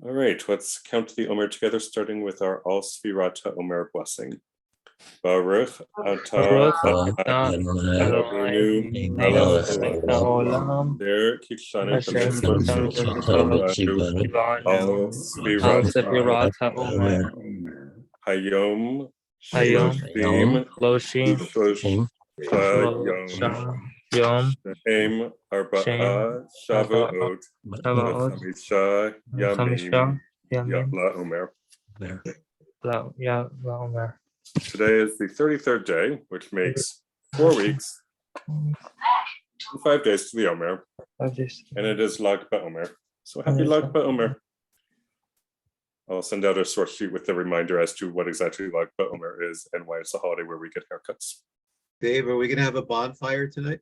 All right, let's count the Omer together, starting with our Al Svirata Omer blessing. Baruch atah Eloheinu melech haolam asher kitshanu al Svirata Omer Hayom Shloshim Yom Shem Arba'a Shavuot Chamisha Yamim LaOmer. Today is the 33rd day, which makes 4 weeks, 5 days to the Omer, and it is Lag BaOmer. So happy Lag BaOmer. I'll send out a source sheet with a reminder as to what exactly Lag BaOmer is and why it's a holiday where we get haircuts. Dave, are we going to have a bonfire tonight?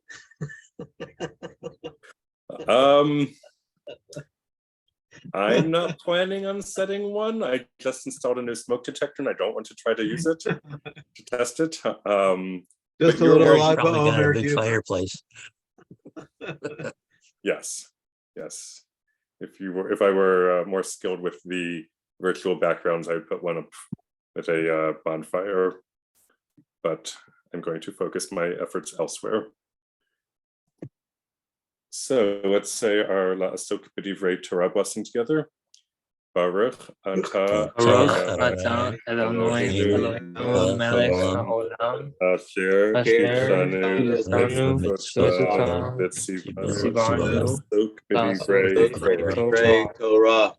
I'm not planning on setting one. I just installed a new smoke detector and I don't want to try to use it to test it. Just a little Lag BaOmer big fireplace. Yes. If I were more skilled with the virtual backgrounds, I'd put one up at a bonfire, but I'm going to focus my efforts elsewhere. So let's say our La'asok B'divrei Torah blessing together. Baruch atah Eloheinu melech haolam asher kitshanu v'tzivanu La'asok B'divrei Torah.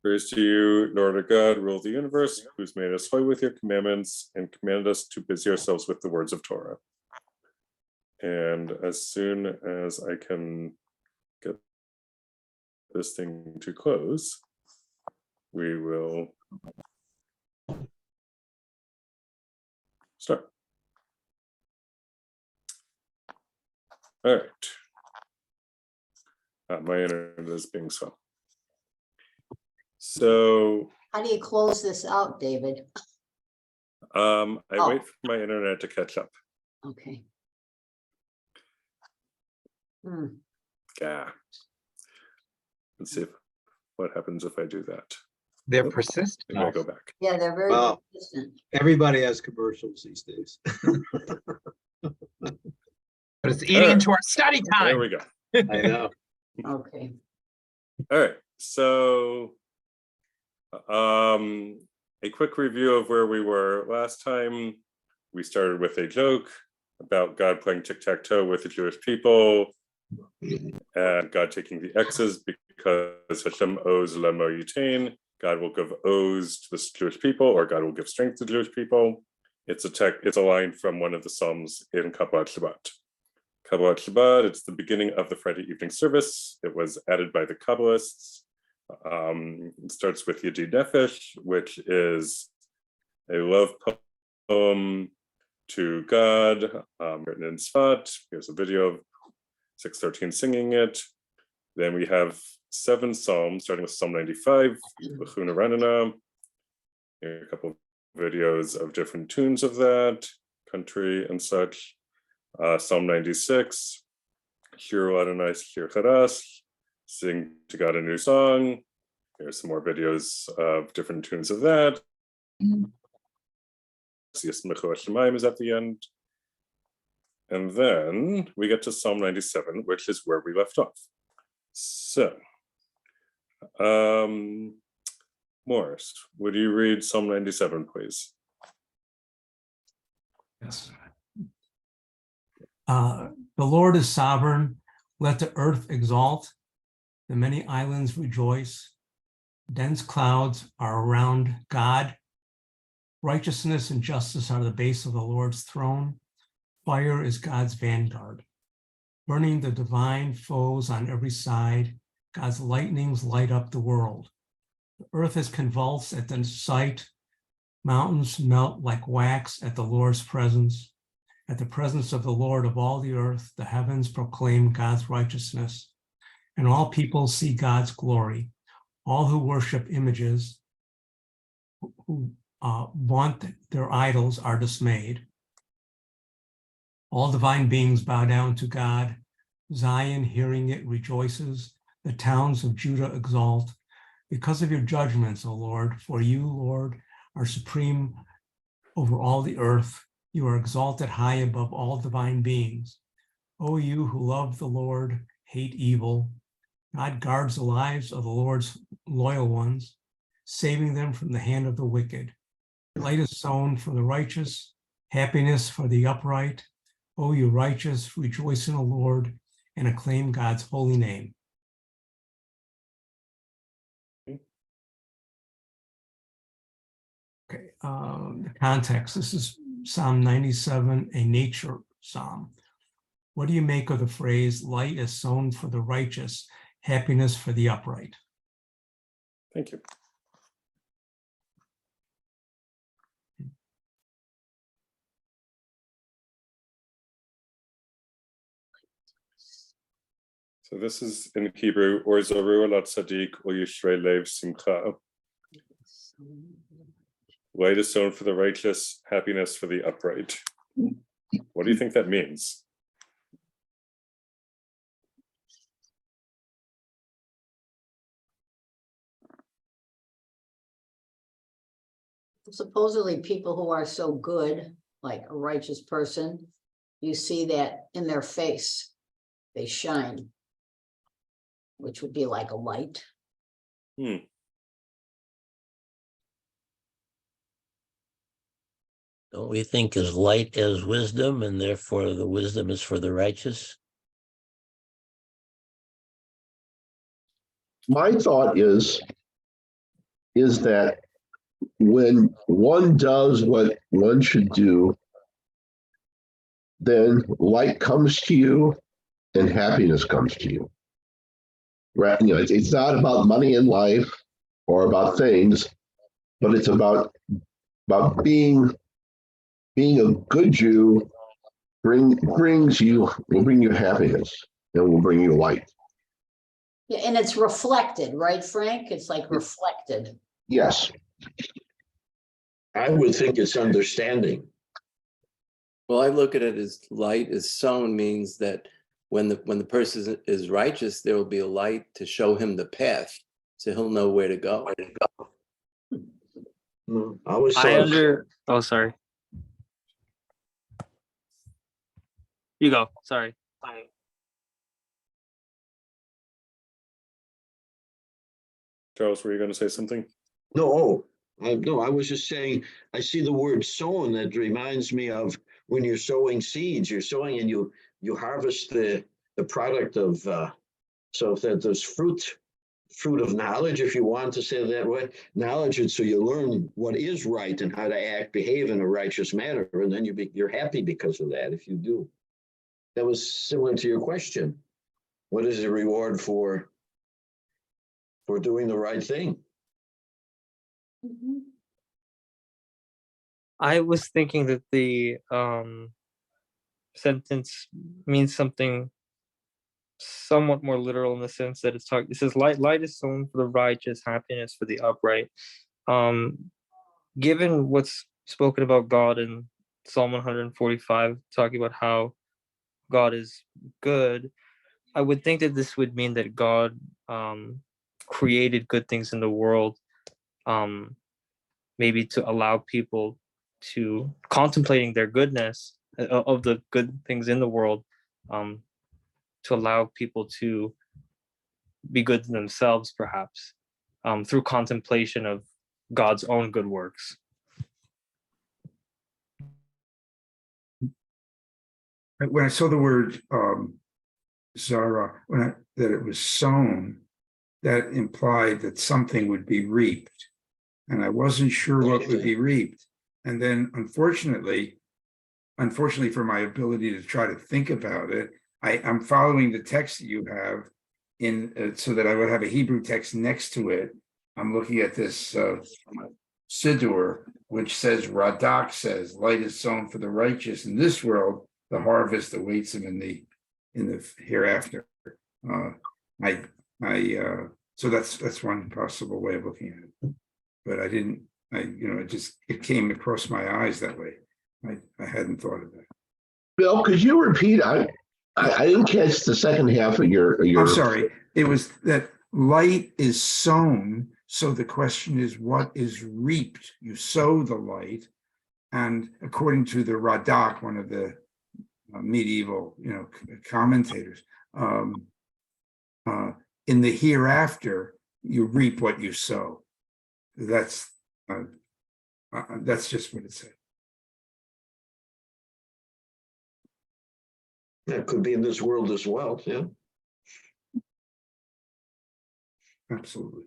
Praise to you, Lord our God, rule of the universe, who's made us holy with your commandments and commanded us to busy ourselves with the words of Torah. And as soon as I can get this thing to close, we will start. All right. My internet is being slow. So how do you close this out, David? I wait for my internet to catch up. Okay. Yeah. Let's see what happens if I do that. They're persistent. I'm gonna go back. Yeah, they're very persistent. Everybody has commercials these days. But it's eating into our study time. There we go. I know. Okay. All right. So a quick review of where we were last time. We started with a joke about God playing tic-tac-toe with the Jewish people and God taking the X's because Hashem owes Lemo Yitain. God will give O's to the Jewish people, or God will give strength to the Jewish people. It's a line from one of the Psalms in Kabbalat Shabbat. Kabbalat Shabbat, it's the beginning of the Friday evening service. It was added by the Kabbalists. It starts with Yedid Nefesh, which is a love poem to God, written in Sfat. Here's a video of 613 singing it. Then we have 7 psalms, starting with Psalm 95, L'chuna Ranana. A couple of videos of different tunes of that, country and such. Psalm 96, Shir Adonai Shir Chadas, sing to God a new song. Here's some more videos of different tunes of that. Yismechu Hashemayim is at the end. And then we get to Psalm 97, which is where we left off. So, Morris, would you read Psalm 97, please? Yes. The Lord is sovereign. Let the earth exalt. The many islands rejoice. Dense clouds are around God. Righteousness and justice are the base of the Lord's throne. Fire is God's vanguard. Burning the divine foes on every side, God's lightnings light up the world. The earth is convulsed at the sight. Mountains melt like wax at the Lord's presence. At the presence of the Lord of all the earth, the heavens proclaim God's righteousness, and all people see God's glory. All who worship images, who want their idols, are dismayed. All divine beings bow down to God. Zion, hearing it, rejoices. the towns of Judah exalt. Because of your judgments, O Lord, for you, Lord, are supreme over all the earth. You are exalted high above all divine beings. O you who love the Lord, hate evil. God guards the lives of the Lord's loyal ones, saving them from the hand of the wicked. Light is sown for the righteous, happiness for the upright. O you righteous, rejoice in the Lord and acclaim God's holy name. Okay, the context. This is Psalm 97, a nature psalm. What do you make of the phrase, light is sown for the righteous, happiness for the upright? Thank you. So this is in Hebrew, or Zoru alat Sadiq, or Yishrei Lev Simcha. Light is sown for the righteous, happiness for the upright. What do you think that means? Supposedly people who are so good, like a righteous person, you see that in their face, they shine, which would be like a light. Hmm. Don't we think as light as wisdom, and therefore the wisdom is for the righteous? My thought is that when one does what one should do, then light comes to you and happiness comes to you. Right? You know, it's not about money in life or about things, but it's about being a good Jew will bring you happiness and will bring you light. Yeah, and it's reflected, right, Frank? It's like reflected. Yes. I would think it's understanding. Well, I look at it as light is sown means that when the person is righteous, there will be a light to show him the path, so he'll know where to go. Oh, sorry. You go. Sorry. Charles, were you going to say something? No, I was just saying, I see the word sown. That reminds me of when you're sowing seeds. You're sowing and you harvest the product of so that there's fruit of knowledge, if you want to say it that way, knowledge, and so you learn what is right and how to act, behave in a righteous manner, and then you're happy because of that if you do. That was similar to your question. What is the reward for doing the right thing? Mhm. I was thinking that the sentence means something somewhat more literal in the sense that it says light is sown for the righteous, happiness for the upright. Given what's spoken about God in Psalm 145, talking about how God is good, I would think that this would mean that God created good things in the world, maybe to allow people to contemplating their goodness of the good things in the world, to allow people to be good to themselves, perhaps, through contemplation of God's own good works. When I saw the word Zara, that it was sown, that implied that something would be reaped. And I wasn't sure what would be reaped. And then unfortunately for my ability to try to think about it, I'm following the text that you have in so that I would have a Hebrew text next to it. I'm looking at this Siddur, which says, Radak says, light is sown for the righteous in this world, the harvest awaits him in the hereafter. So that's one possible way of looking at it. But it came across my eyes that way. I hadn't thought of that. Bill, could you repeat? I didn't catch the second half of your. I'm sorry. it was that light is sown. So the question is, what is reaped? You sow the light. And according to the Radak, one of the medieval, commentators, in the hereafter, you reap what you sow. That's just what it said. That could be in this world as well, yeah. Absolutely.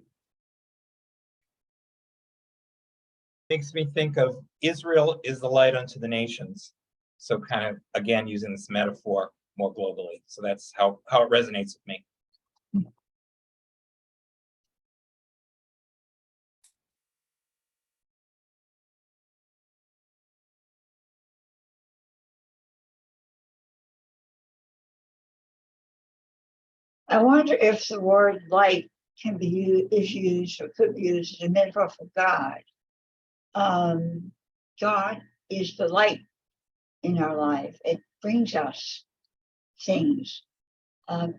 Makes me think of Israel is the light unto the nations. So kind of, again, using this metaphor more globally. So that's how it resonates with me. I wonder if the word light can be used or could be used as a metaphor for God. God is the light in our life. It brings us things,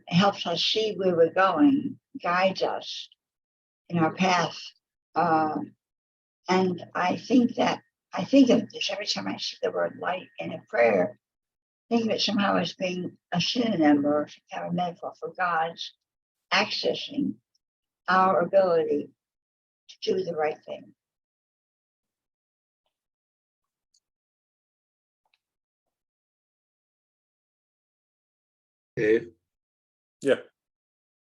helps us see where we're going, guides us in our path. And I think of this every time I see the word light in a prayer, think of it somehow as being a synonym or kind of a metaphor for God's accessing our ability to do the right thing. Dave? Yeah.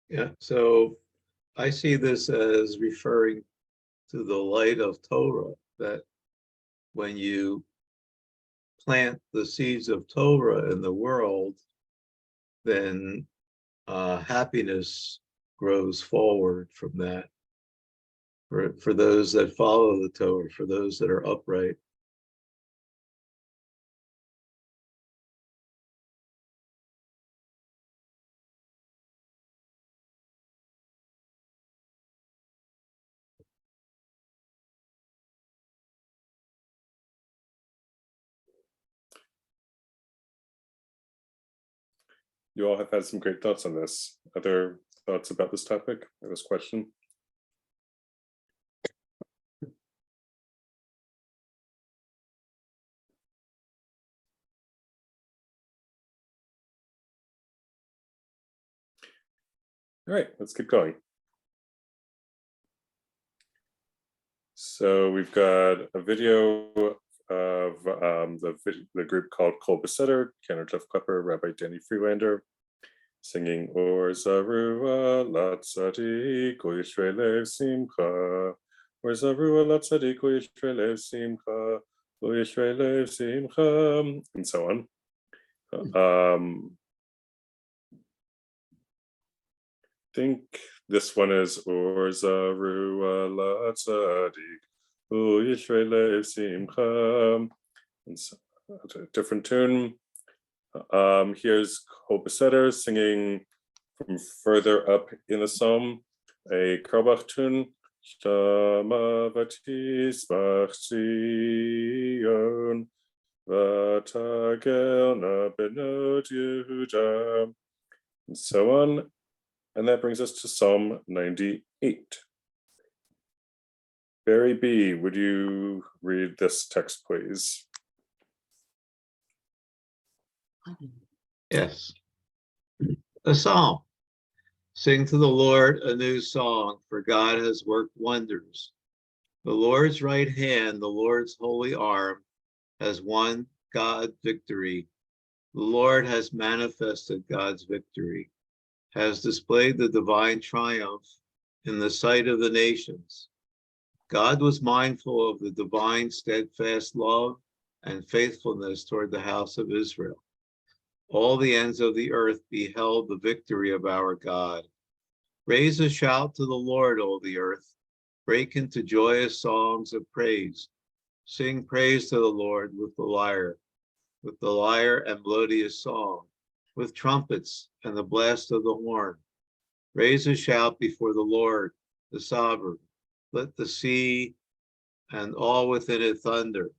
Yeah, so I see this as referring to the light of Torah, that when you plant the seeds of Torah in the world, then happiness grows forward from that. For those that follow the Torah, for those that are upright. You all have had some great thoughts on this. Other thoughts about this topic or this question? All right, let's keep going. So we've got a video of the group called Kol Beseder, Cantor Jeff Klepper, Rabbi Danny Freelander, singing Or Zarua Latzadik Yisrael Simcha, Or Zarua Latzadik Yisrael Simcha, Yisrael Simcha, and so on. I think this one is Or Zarua Latzadik Yisrael Simcha, and so, a different tune. Here's Kol Beseder singing from further up in the psalm, a Karbach tune. Shama v'tismach Zion, v'tagelna benot Yehuda, and so on. And that brings us to Psalm 98. Barry B., would you read this text, please? Yes. A psalm. Sing to the Lord a new song, for God has worked wonders. The Lord's right hand, the Lord's holy arm, has won God victory. The Lord has manifested God's victory, has displayed the divine triumph in the sight of the nations. God was mindful of the divine steadfast love and faithfulness toward the house of Israel. All the ends of the earth beheld the victory of our God. Raise a shout to the Lord, all the earth. Break into joyous songs of praise. Sing praise to the Lord with the lyre and melodious song, with trumpets and the blast of the horn. Raise a shout before the Lord, the sovereign. Let the sea and all within it thunder,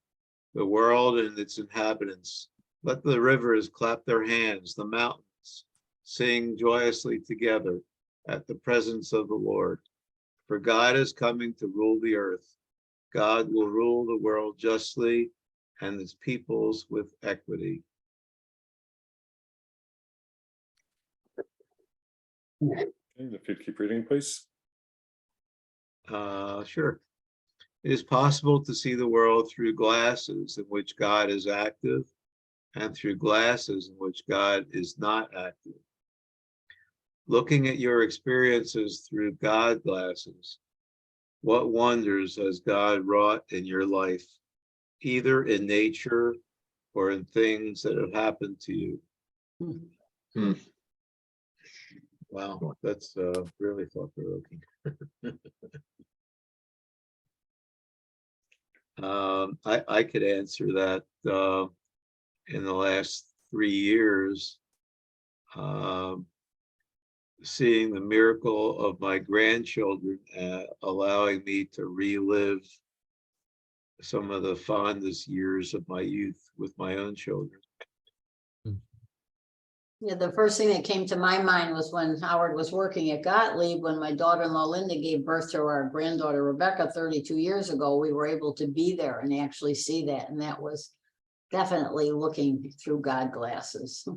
the world and its inhabitants. Let the rivers clap their hands, the mountains sing joyously together. at the presence of the Lord. For God is coming to rule the earth. God will rule the world justly and his peoples with equity. Okay, if you'd keep reading, please. Sure. It is possible to see the world through glasses in which God is active and through glasses in which God is not active. Looking at your experiences through God glasses, what wonders has God wrought in your life, either in nature or in things that have happened to you? Hmm. Wow, that's really thought-provoking. I could answer that. In the last 3 years, seeing the miracle of my grandchildren allowing me to relive some of the fondest years of my youth with my own children. Yeah, the first thing that came to my mind was when Howard was working at Gottlieb, when my daughter-in-law Linda gave birth to our granddaughter Rebecca 32 years ago, we were able to be there and actually see that. And that was definitely looking through God glasses.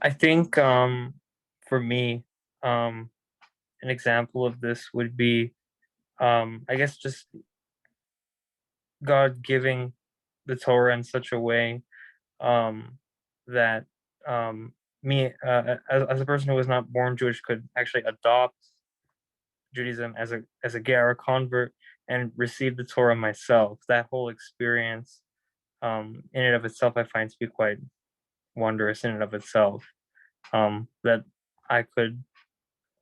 I think for me, an example of this would be, I guess, just God giving the Torah in such a way that me, as a person who was not born Jewish, could actually adopt Judaism as a ger, a convert, and receive the Torah myself. That whole experience, in and of itself, I find to be quite wondrous in and of itself. That I could,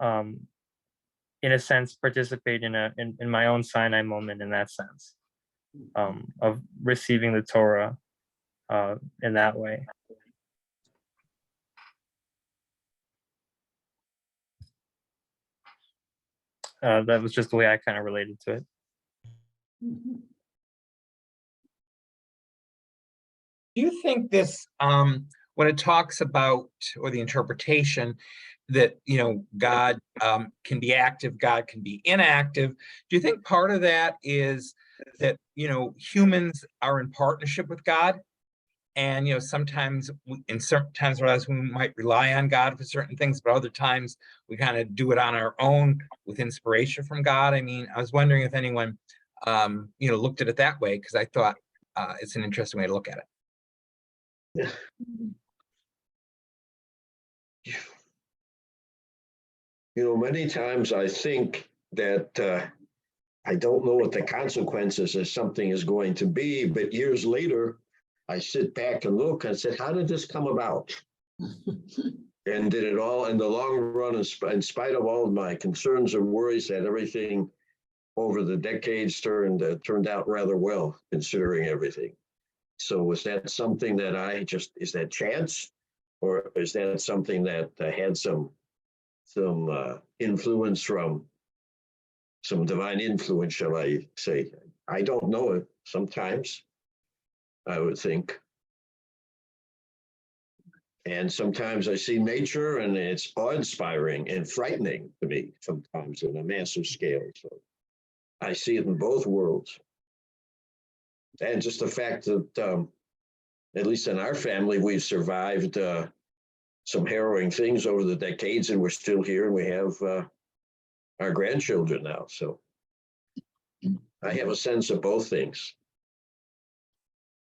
in a sense, participate in my own Sinai moment in that sense, of receiving the Torah in that way. That was just the way I kind of related to it. Do you think this, when it talks about, or the interpretation that, God can be active, God can be inactive, do you think part of that is that, humans are in partnership with God? And, sometimes, in certain times, whereas we might rely on God for certain things, but other times we kind of do it on our own with inspiration from God. I mean, I was wondering if anyone, looked at it that way, because I thought it's an interesting way to look at it. Many times I think that I don't know what the consequences of something is going to be, but years later, I sit back and look and said, how did this come about? And did it all in the long run, in spite of all of my concerns and worries, that everything over the decades turned out rather well, considering everything. So was that something that is that chance, or is that something that had some influence from some divine influence, shall I say? I don't know it. Sometimes I would think. And sometimes I see nature and it's awe-inspiring and frightening to me sometimes on a massive scale. So I see it in both worlds. And just the fact that, at least in our family, we've survived some harrowing things over the decades, and we're still here, and we have our grandchildren now. So I have a sense of both things.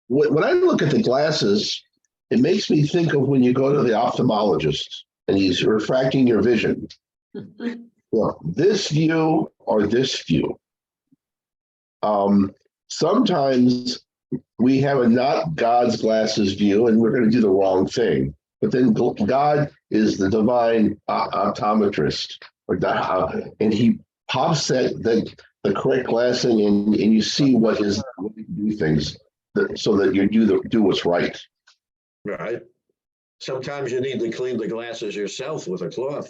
When I look at the glasses, it makes me think of when you go to the ophthalmologist and he's refracting your vision. Well, this view or this view. Sometimes we have a not God's glasses view and we're going to do the wrong thing. But then God is the divine optometrist, and he pops the correct glass in, and you see what is do things so that you do what's right. Right. Sometimes you need to clean the glasses yourself with a cloth.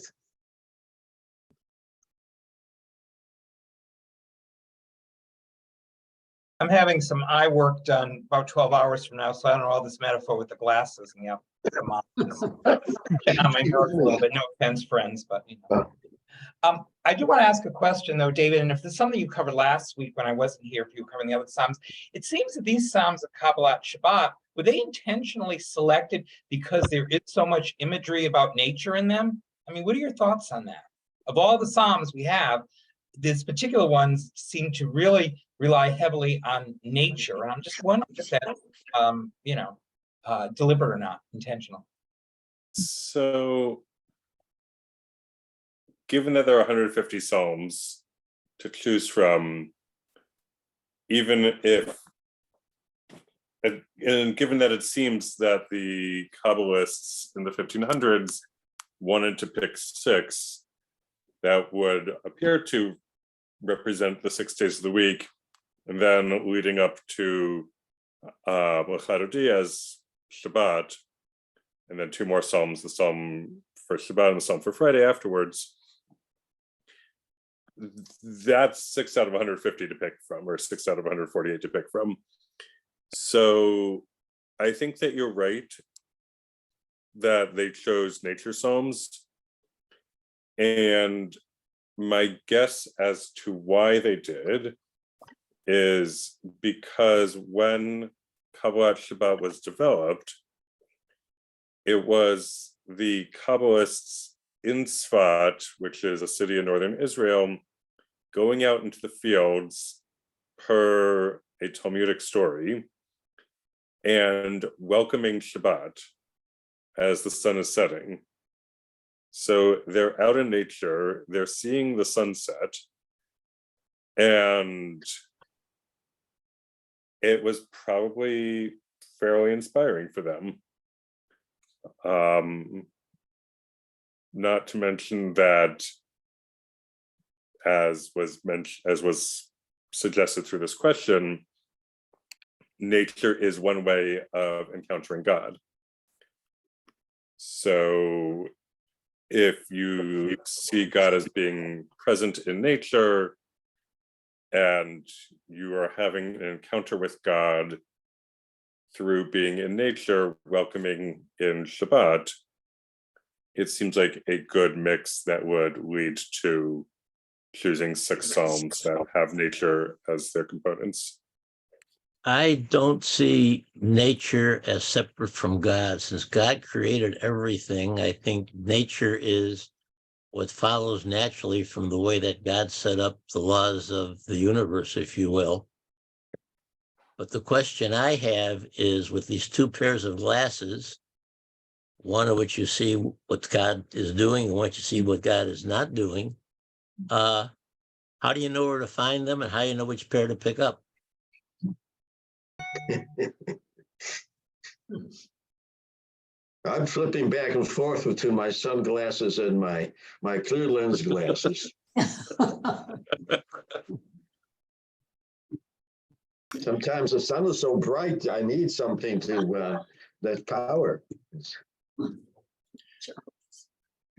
I'm having some eye work done about 12 hours from now, so I don't know all this metaphor with the glasses and come on. Getting on my nerves a little bit. No offense, friends, but you know. I do want to ask a question though, David, and if this is something you covered last week when I wasn't here, if you were covering the other Psalms, it seems that these Psalms of Kabbalat Shabbat, were they intentionally selected because there is so much imagery about nature in them? I mean, what are your thoughts on that? Of all the Psalms we have, these particular ones seem to really rely heavily on nature. And I'm just wondering if that's, deliberate or not, intentional. So, given that there are 150 Psalms to choose from, even if, and given that it seems that the Kabbalists in the 1500s wanted to pick 6, that would appear to represent the 6 days of the week, and then leading up to L'Charodie as Shabbat, and then 2 more Psalms, the Psalm for Shabbat and the Psalm for Friday afterwards. That's 6 out of 150 to pick from, or 6 out of 148 to pick from. So I think that you're right that they chose nature Psalms. And my guess as to why they did is because when Kabbalat Shabbat was developed, it was the Kabbalists in Tzfat, which is a city in northern Israel, going out into the fields per a Talmudic story and welcoming Shabbat as the sun is setting. So they're out in nature, they're seeing the sunset, and it was probably fairly inspiring for them. Not to mention that, as was suggested through this question, nature is one way of encountering God. So if you see God as being present in nature and you are having an encounter with God through being in nature, welcoming in Shabbat, it seems like a good mix that would lead to choosing 6 Psalms that have nature as their components. I don't see nature as separate from God. Since God created everything, I think nature is what follows naturally from the way that God set up the laws of the universe, if you will. But the question I have is, with these 2 pairs of glasses, one of which you see what God is doing and what you see what God is not doing, how do you know where to find them and how do you know which pair to pick up? I'm flipping back and forth between my sunglasses and my clear lens glasses. Sometimes the sun is so bright, I need something to that power.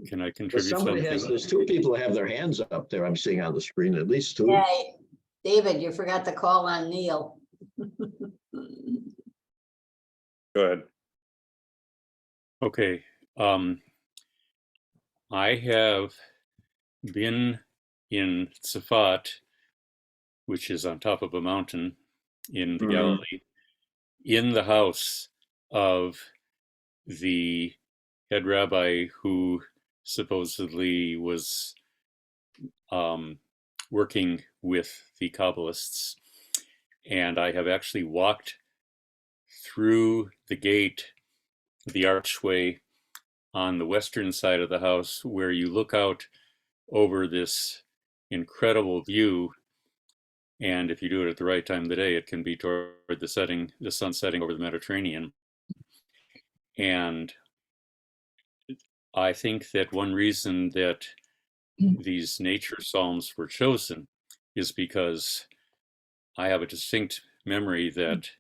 Can I But contribute somebody something? there's 2 people who have their hands up there. I'm seeing on the screen, at least 2. Yeah, David, you forgot to call on Neil. Go ahead. Okay. I have been in Tzfat, which is on top of a mountain in the Galilee, in the house of the head rabbi who supposedly was working with the Kabbalists. And I have actually walked through the gate, the archway on the western side of the house, where you look out over this incredible view. And if you do it at the right time of the day, it can be toward the sun setting over the Mediterranean. And I think that one reason that these nature Psalms were chosen is because I have a distinct memory that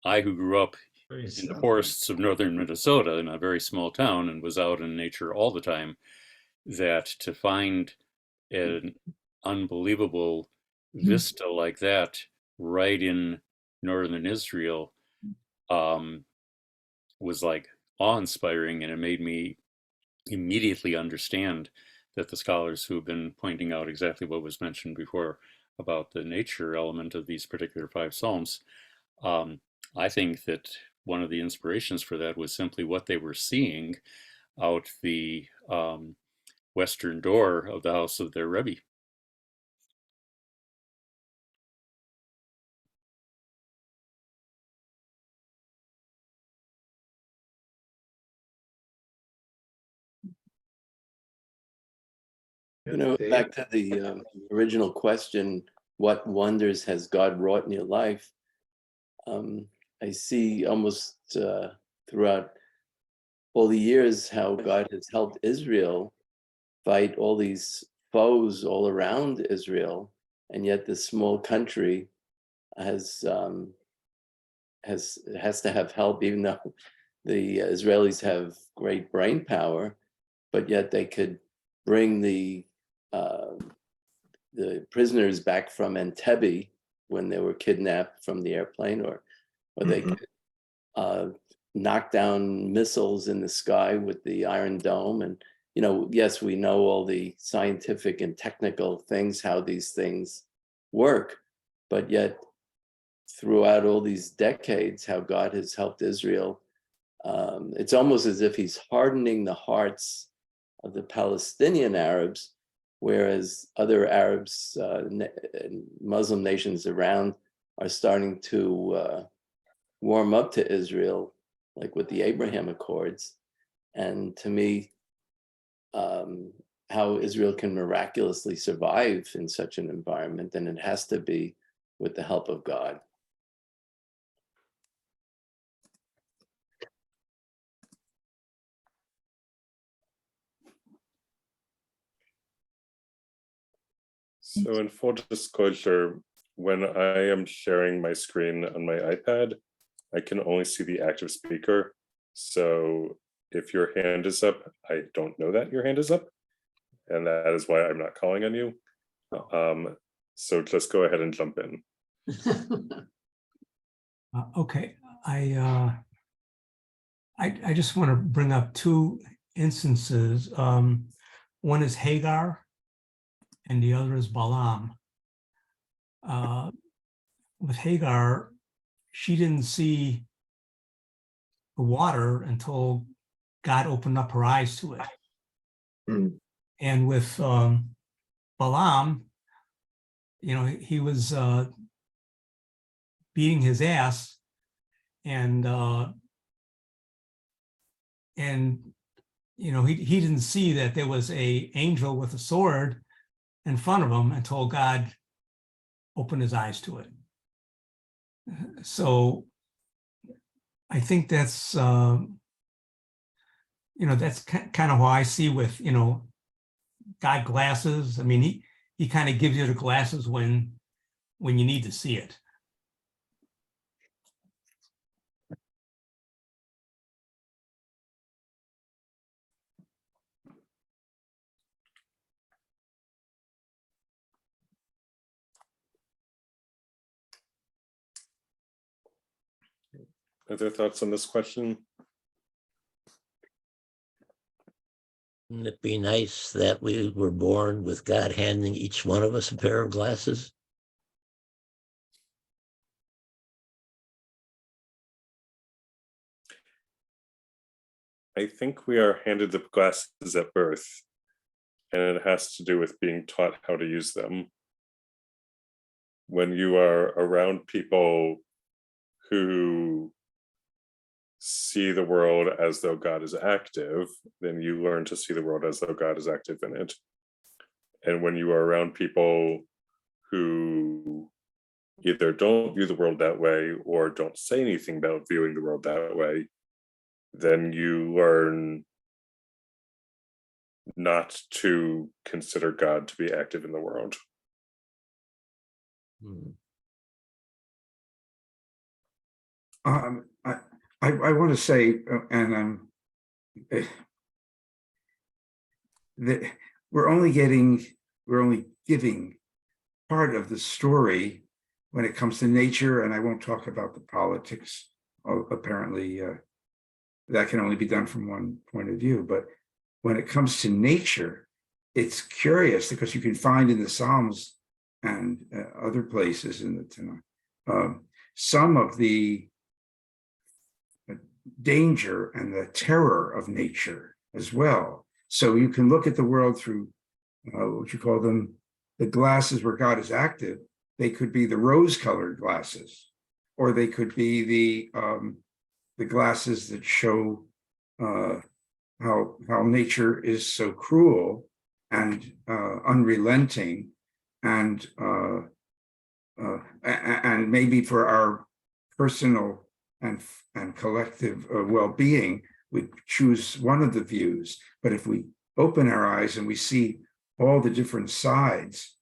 I, who grew up in the forests of northern Minnesota in a very small town and was out in nature all the time, that to find an unbelievable vista like that right in northern Israel was like awe-inspiring, and it made me immediately understand that the scholars who have been pointing out exactly what was mentioned before about the nature element of these particular 5 Psalms, I think that one of the inspirations for that was simply what they were seeing out the western door of the house of their Rebbe. You know, back to the original question, what wonders has God wrought in your life? I see almost throughout all the years how God has helped Israel fight all these foes all around Israel, and yet this small country has to have help, even though the Israelis have great brain power, but yet they could bring the prisoners back from Entebbe when they were kidnapped from the airplane, or they could knock down missiles in the sky with the Iron Dome. And, you know, yes, we know all the scientific and technical things, how these things work, but yet throughout all these decades, how God has helped Israel. It's almost as if he's hardening the hearts of the Palestinian Arabs, whereas other Arabs and Muslim nations around are starting to warm up to Israel, like with the Abraham Accords. And to me, how Israel can miraculously survive in such an environment, and it has to be with the help of God. So in full disclosure, when I am sharing my screen on my iPad, I can only see the active speaker. So if your hand is up, I don't know that your hand is up. And that is why I'm not calling on you. So just go ahead and jump in. Okay, I just want to bring up 2 instances. One is Hagar, and the other is Balaam. With Hagar, she didn't see the water until God opened up her eyes to it. Mm. And with Balaam, you know, he was beating his ass, and you know, he didn't see that there was a angel with a sword in front of him until God opened his eyes to it. So I think that's you know, that's kind of how I see with, you know, God glasses. I mean, he kind of gives you the glasses when you need to see it. Other thoughts on this question? Wouldn't it be nice that we were born with God handing each one of us a pair of glasses? I think we are handed the glasses at birth, and it has to do with being taught how to use them. When you are around people who see the world as though God is active, then you learn to see the world as though God is active in it. And when you are around people who either don't view the world that way or don't say anything about viewing the world that way, then you learn not to consider God to be active in the world. I want to say, and that we're only giving part of the story when it comes to nature, and I won't talk about the politics. Apparently, that can only be done from one point of view. But when it comes to nature, it's curious because you can find in the Psalms and other places in the Tanakh some of the danger and the terror of nature as well. So you can look at the world through what you call them, the glasses where God is active. They could be the rose-colored glasses, or they could be the glasses that show how nature is so cruel and unrelenting, and maybe for our personal and collective well-being, we choose one of the views. But if we open our eyes and we see all the different sides,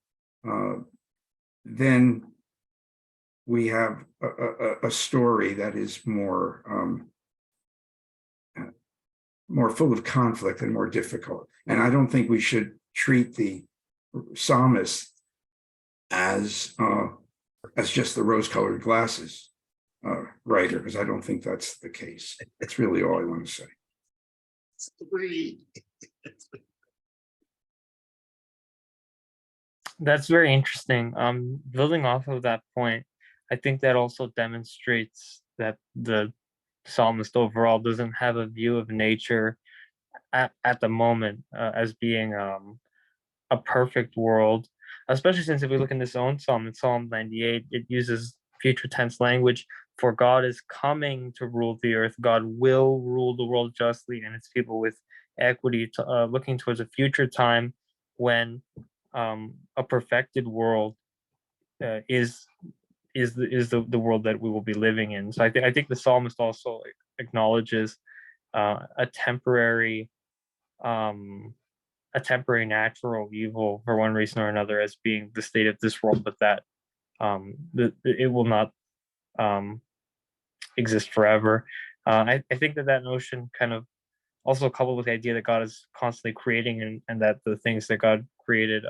then we have a story that is more full of conflict and more difficult. And I don't think we should treat the psalmist as just the rose-colored glasses writer, because I don't think that's the case. That's really all I want to say. That's very interesting. Building off of that point, I think that also demonstrates that the psalmist overall doesn't have a view of nature at the moment as being a perfect world, especially since if we look in this own psalm, in Psalm 98, it uses future tense language. For God is coming to rule the earth. God will rule the world justly and its people with equity, looking towards a future time when a perfected world is the world that we will be living in. So I think the psalmist also acknowledges a temporary natural evil for one reason or another as being the state of this world, but that it will not exist forever. I think that notion kind of also coupled with the idea that God is constantly creating, and that the things that God created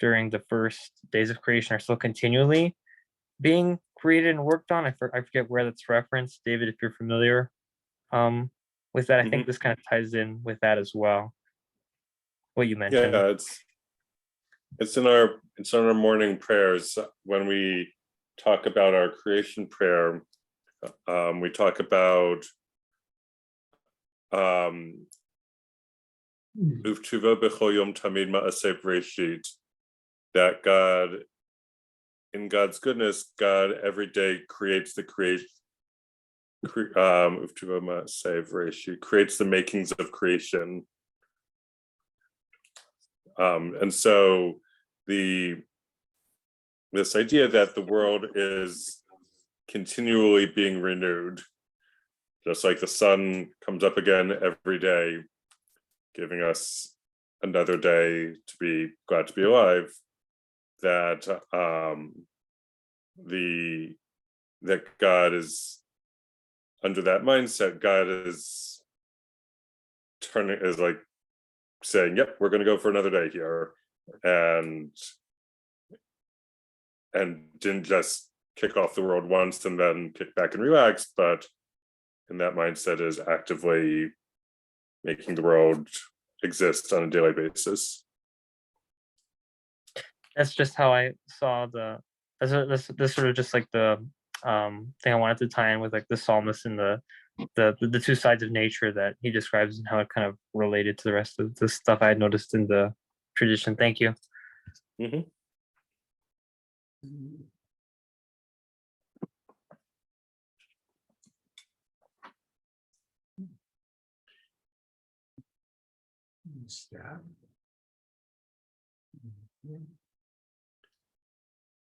during the first days of creation are still continually being created and worked on. I forget where that's referenced. David, if you're familiar with that, I think this kind of ties in with that as well. What you mentioned. Yeah, it's in our morning prayers when we talk about our creation prayer. We talk about that God, in God's goodness, God every day creates the creates the makings of creation. And so this idea that the world is continually being renewed, just like the sun comes up again every day, giving us another day to be glad to be alive, that that God is, under that mindset, God is like saying, yep, we're going to go for another day here, and didn't just kick off the world once and then kick back and relax, but in that mindset is actively making the world exist on a daily basis. That's just how I saw this sort of just like the thing I wanted to tie in with, like the psalmist and the two sides of nature that he describes and how it kind of related to the rest of the stuff I had noticed in the tradition. Thank you. Mm-hmm.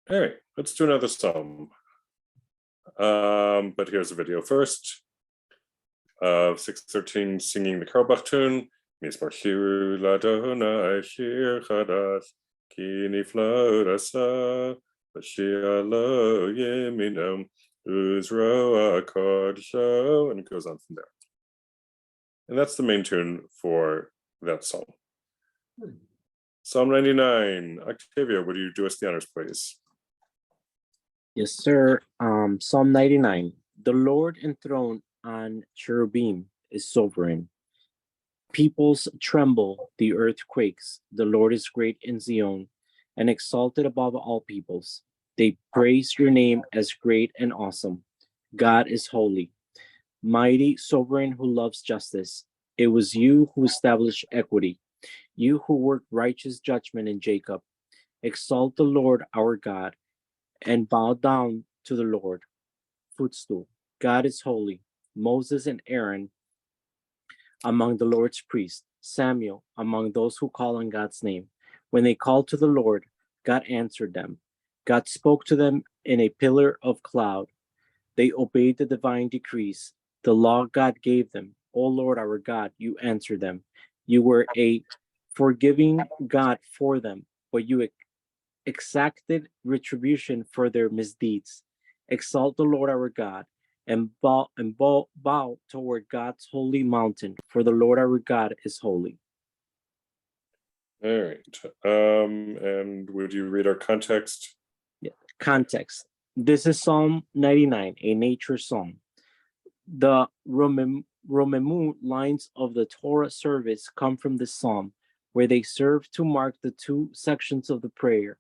All right, let's do another psalm. But here's a video first of 613 singing the Carlebach tune. Mismar Ladonai Shir Chadash Ki Niflo Rasa Bashir Lo Yeminam Uzro Akodsho, and it goes on from there. And that's the main tune for that song. Psalm 99. Octavia, would you do us the honors, please? Yes, sir. Psalm 99. The Lord enthroned on cherubim is sovereign. Peoples tremble, the earth quakes. The Lord is great in Zion and exalted above all peoples. They praise your name as great and awesome. God is holy, mighty, sovereign, who loves justice. It was you who established equity, you who worked righteous judgment in Jacob. Exalt the Lord our God and bow down to the Lord. Footstool. God is holy. Moses and Aaron among the Lord's priests, Samuel among those who call on God's name. When they called to the Lord, God answered them. God spoke to them in a pillar of cloud. They obeyed the divine decrees, the law God gave them. O Lord our God, you answered them. You were a forgiving God for them, but you exacted retribution for their misdeeds. Exalt the Lord our God and bow toward God's holy mountain, for the Lord our God is holy. All right. And would you read our context? Yeah. Context. This is Psalm 99, a nature psalm. The Romemu lines of the Torah service come from this psalm, where they serve to mark the two sections of the prayer.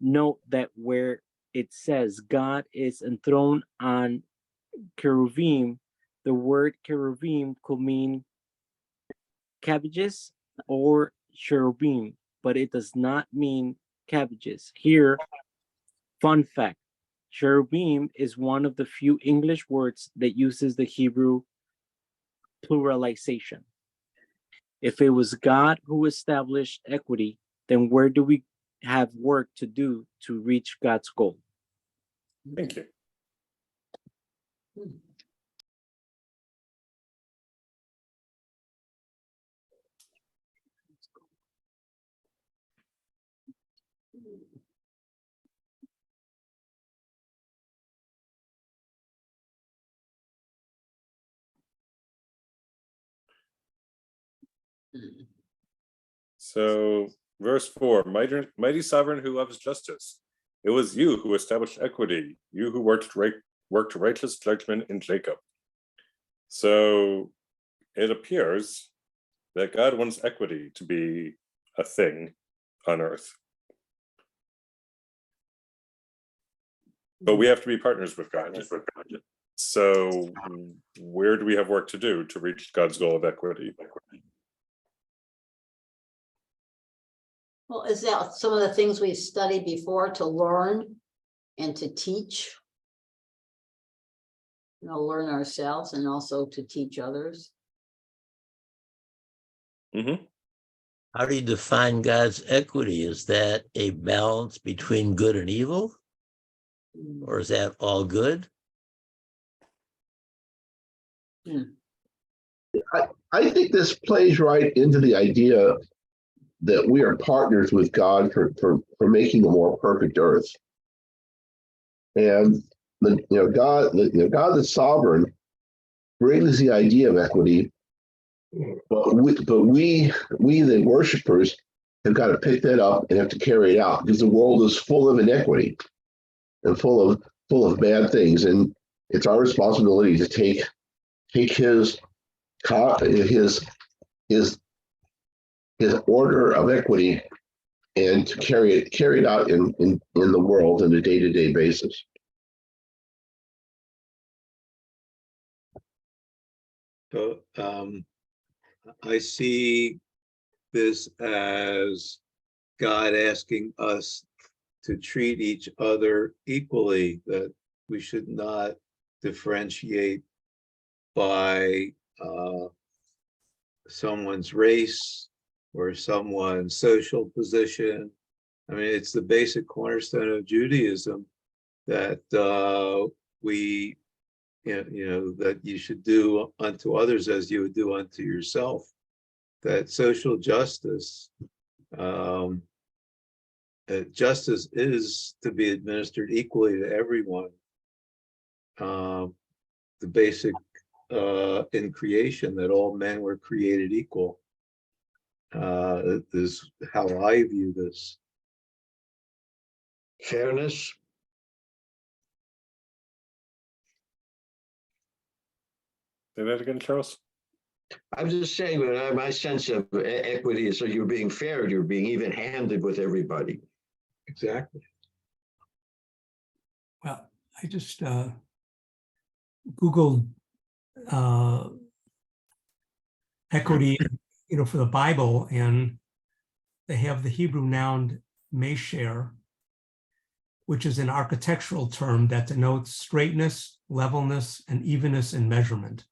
Note that where it says God is enthroned on cherubim, the word cherubim could mean cabbages or cherubim, but it does not mean cabbages. Here, fun fact, cherubim is one of the few English words that uses the Hebrew pluralization. If it was God who established equity, then where do we have work to do to reach God's goal? Thank you. So, verse 4, mighty sovereign who loves justice. It was you who established equity, you who worked righteous judgment in Jacob. So, it appears that God wants equity to be a thing on earth. But we have to be partners with God. So, where do we have work to do to reach God's goal of equity? Well, is that some of the things we've studied before to learn and to teach? You know, learn ourselves and also to teach others. Mm-hmm. How do you define God's equity? Is that a balance between good and evil? Or is that all good? I think this plays right into the idea that we are partners with God for making a more perfect earth. And God the sovereign brings the idea of equity, but we the worshipers have got to pick that up and have to carry it out, because the world is full of inequity and full of bad things, and it's our responsibility to take his order of equity and to carry it out in the world on a day-to-day basis. So I see this as God asking us to treat each other equally, that we should not differentiate by someone's race or someone's social position. I mean, it's the basic cornerstone of Judaism that we, that you should do unto others as you would do unto yourself. That social justice, justice is to be administered equally to everyone. The basic in creation, that all men were created equal. is how I view this. Fairness. Say that again, Charles. I'm just saying, but my sense of equity is so you're being fair, you're being even-handed with everybody. Exactly. Well, I just Googled equity, for the Bible, and they have the Hebrew noun mesher, which is an architectural term that denotes straightness, levelness, and evenness in measurement.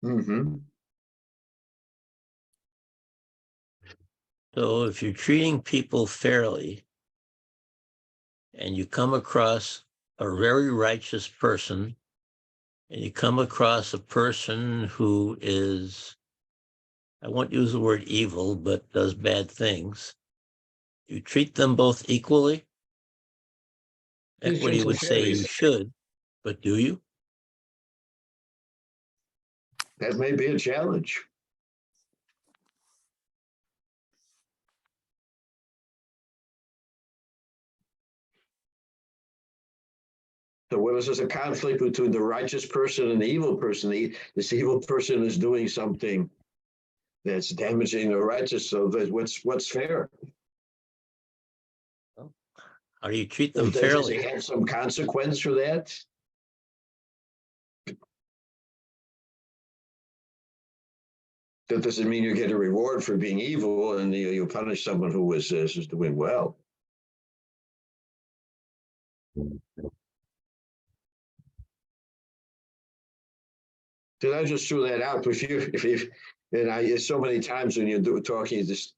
Mm-hmm. So if you're treating people fairly and you come across a very righteous person and you come across a person who is, I won't use the word evil, but does bad things, you treat them both equally. Equity would say you should, but do you? That may be a challenge. So what is this, a conflict between the righteous person and the evil person? This evil person is doing something that's damaging the righteous. So what's fair? How do you treat them Does fairly? he have some consequence for that? That doesn't mean you get a reward for being evil, and you punish someone who is doing well. Did I just threw that out? So many times when you're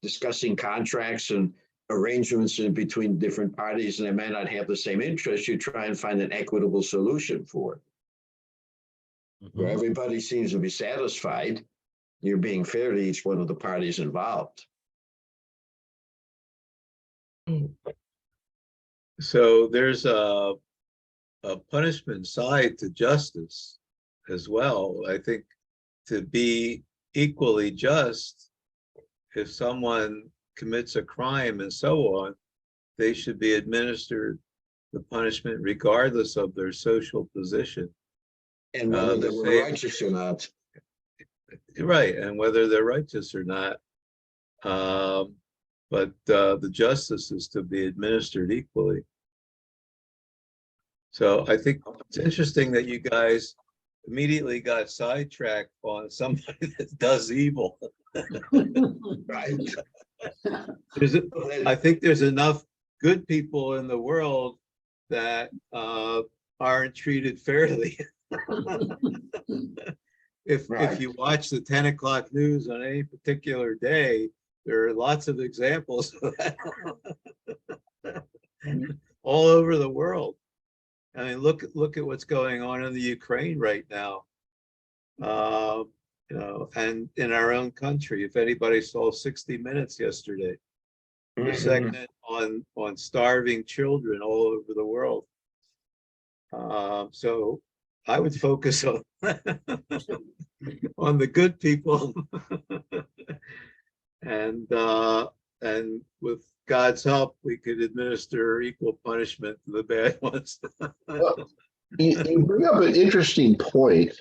discussing contracts and arrangements in between different parties, and they may not have the same interest, you try and find an equitable solution for it. Where everybody seems to be satisfied, you're being fair to each one of the parties involved. So there's a punishment side to justice as well. I think to be equally just, if someone commits a crime and so on, they should be administered the punishment regardless of their social position. And whether they were righteous or not. Right, and whether they're righteous or not. But the justice is to be administered equally. So I think it's interesting that you guys immediately got sidetracked on somebody that does evil. Right. I think there's enough good people in the world that aren't treated fairly. If you watch the 10 o'clock news on any particular day, there are lots of examples of that all over the world. I mean, look at what's going on in the Ukraine right now. And in our own country, if anybody saw 60 Minutes yesterday, the segment on starving children all over the world. So I would focus on on the good people, and with God's help, we could administer equal punishment to the bad ones. Well, you bring up an interesting point,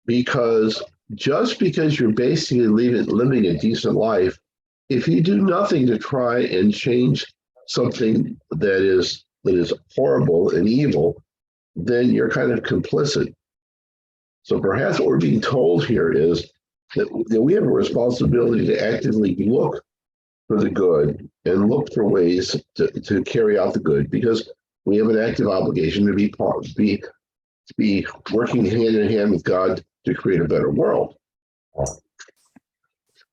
because just because you're basically living a decent life, if you do nothing to try and change something that is horrible and evil, then you're kind of complicit. So perhaps what we're being told here is that we have a responsibility to actively look for the good and look for ways to carry out the good, because we have an active obligation to be working hand in hand with God to create a better world.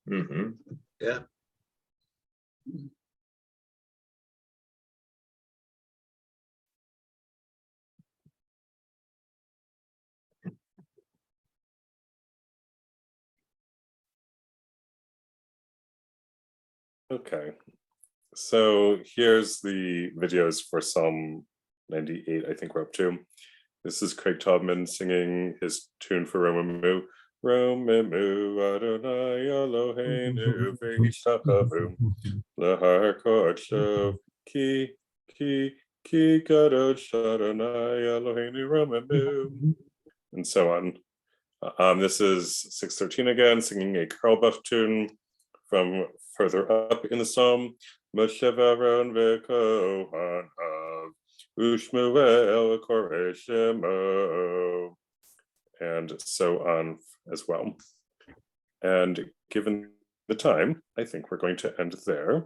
Yeah. Okay, so here's the videos for Psalm 98, I think we're up to. This is Craig Taubman singing his tune for Romemu. Romemu Adonai Eloheinu V'Yishtakavu L'Har Kodesh Ki Kadosh Adonai Eloheinu Romemu, and so on. This is 613 again, singing a Karlbach tune from further up in the psalm. Moshe Aaron v'Kohan Ushmuel Koreh Shemo, and so on as well. And given the time, I think we're going to end there.